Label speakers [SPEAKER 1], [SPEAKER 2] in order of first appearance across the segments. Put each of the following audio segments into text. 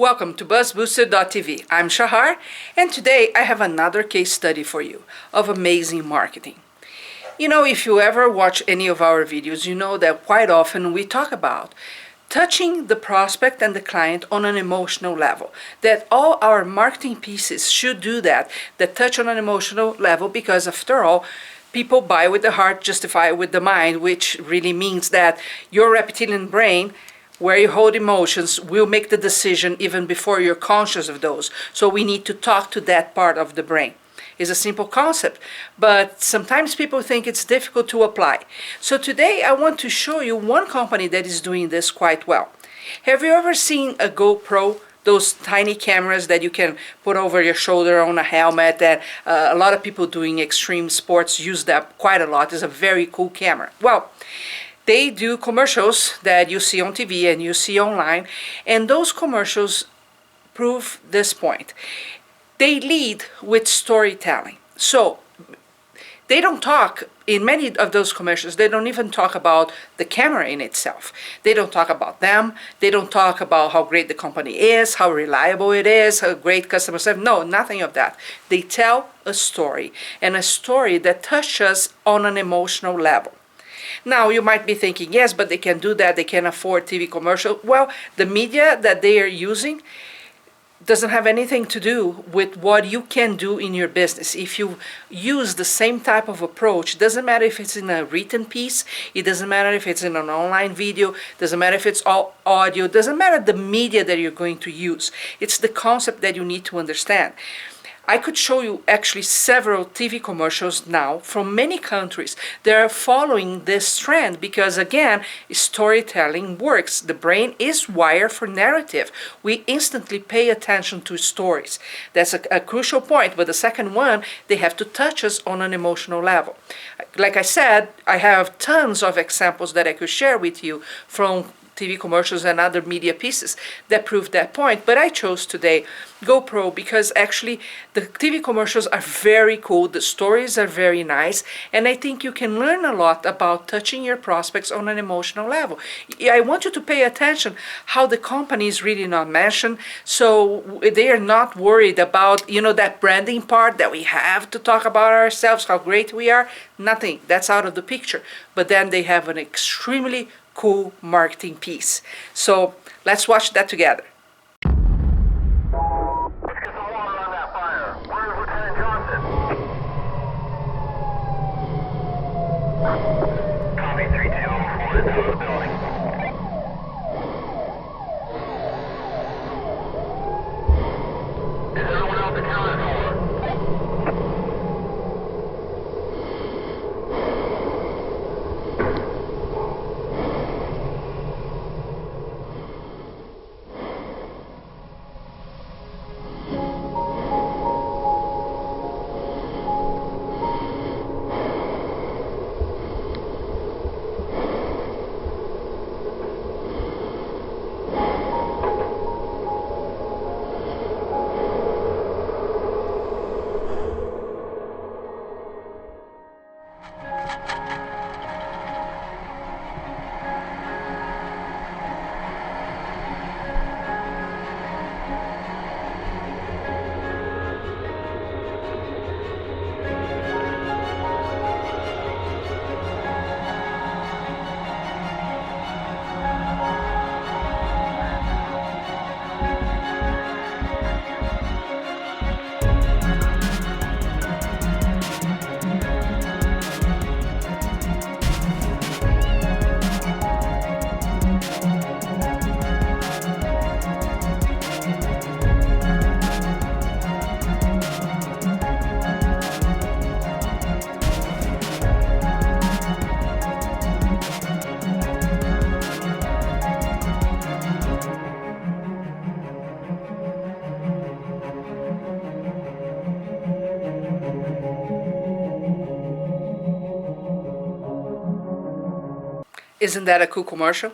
[SPEAKER 1] Welcome to BuzzBooster.tv. I'm Shahar, and today I have another case study for you of amazing marketing. You know, if you ever watch any of our videos, you know that quite often we talk about touching the prospect and the client on an emotional level. That all our marketing pieces should do that touch on an emotional level, because after all, people buy with the heart, justify with the mind, which really means that your reptilian brain, where you hold emotions, will make the decision even before you're conscious of those. So we need to talk to that part of the brain. It's a simple concept, but sometimes people think it's difficult to apply. So today I want to show you one company that is doing this quite well. Have you ever seen a GoPro? Those tiny cameras that you can put over your shoulder on a helmet, that a lot of people doing extreme sports use that quite a lot. It's a very cool camera. Well, they do commercials that you see on TV and you see online, and those commercials prove this point. They lead with storytelling. So they don't talk, in many of those commercials, they don't even talk about the camera in itself. They don't talk about them. They don't talk about how great the company is, how reliable it is, how great customer service. No, nothing of that. They tell a story, and a story that touches on an emotional level. Now, you might be thinking, yes, but they can do that, they can afford TV commercial. Well, the media that they are using doesn't have anything to do with what you can do in your business. If you use the same type of approach, doesn't matter if it's in a written piece, it doesn't matter if it's in an online video, doesn't matter if it's all audio, doesn't matter the media that you're going to use. It's the concept that you need to understand. I could show you actually several TV commercials now from many countries that are following this trend, because again, storytelling works. The brain is wired for narrative. We instantly pay attention to stories. That's a crucial point. But the second one, they have to touch us on an emotional level. Like I said, I have tons of examples that I could share with you from TV commercials and other media pieces that prove that point. But I chose today GoPro because actually the TV commercials are very cool, the stories are very nice, and I think you can learn a lot about touching your prospects on an emotional level. I want you to pay attention how the company is really not mentioned, so they are not worried about, you know, that branding part that we have to talk about ourselves, how great we are. Nothing, that's out of the picture. But then they have an extremely cool marketing piece. So let's watch that together.
[SPEAKER 2] Let's get some water on that fire. Where's Lieutenant Johnson? Copy 3204 is out of the building. Is everyone else accounted for?
[SPEAKER 1] Isn't that a cool commercial?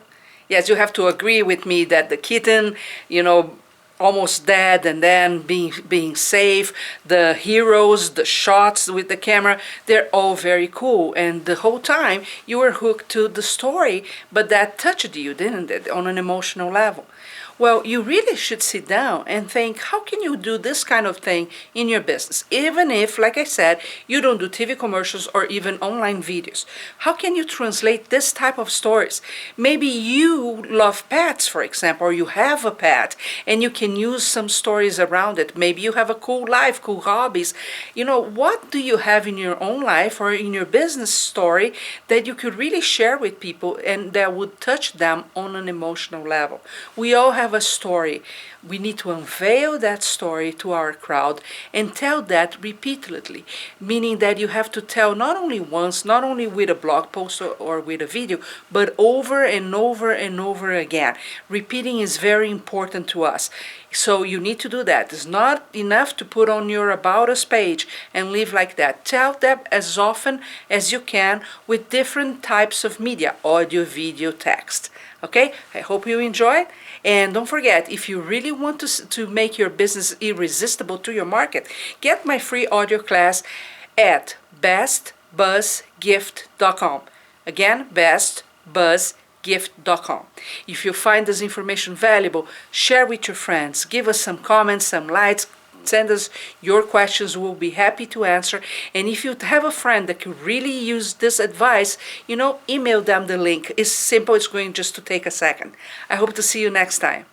[SPEAKER 1] Yes, you have to agree with me that the kitten, you know, almost dead and then being safe, the heroes, the shots with the camera, they're all very cool. And the whole time you were hooked to the story, but that touched you, didn't it, on an emotional level? Well, you really should sit down and think, how can you do this kind of thing in your business? Even if, like I said, you don't do TV commercials or even online videos. How can you translate this type of stories? Maybe you love pets, for example, or you have a pet and you can use some stories around it. Maybe you have a cool life, cool hobbies. You know, what do you have in your own life or in your business story that you could really share with people and that would touch them on an emotional level? We all have a story. We need to unveil that story to our crowd and tell that repeatedly, meaning that you have to tell not only once, not only with a blog post or with a video, but over and over and over again. Repeating is very important to us. So you need to do that. It's not enough to put on your About Us page and live like that. Tell them as often as you can with different types of media, audio, video, text. Okay, I hope you enjoy it. And don't forget, if you really want to make your business irresistible to your market, get my free audio class at bestbuzzgift.com. Again, bestbuzzgift.com. If you find this information valuable, share with your friends. Give us some comments, some likes. Send us your questions. We'll be happy to answer. And if you have a friend that could really use this advice, email them the link. It's simple. It's going just to take a second. I hope to see you next time.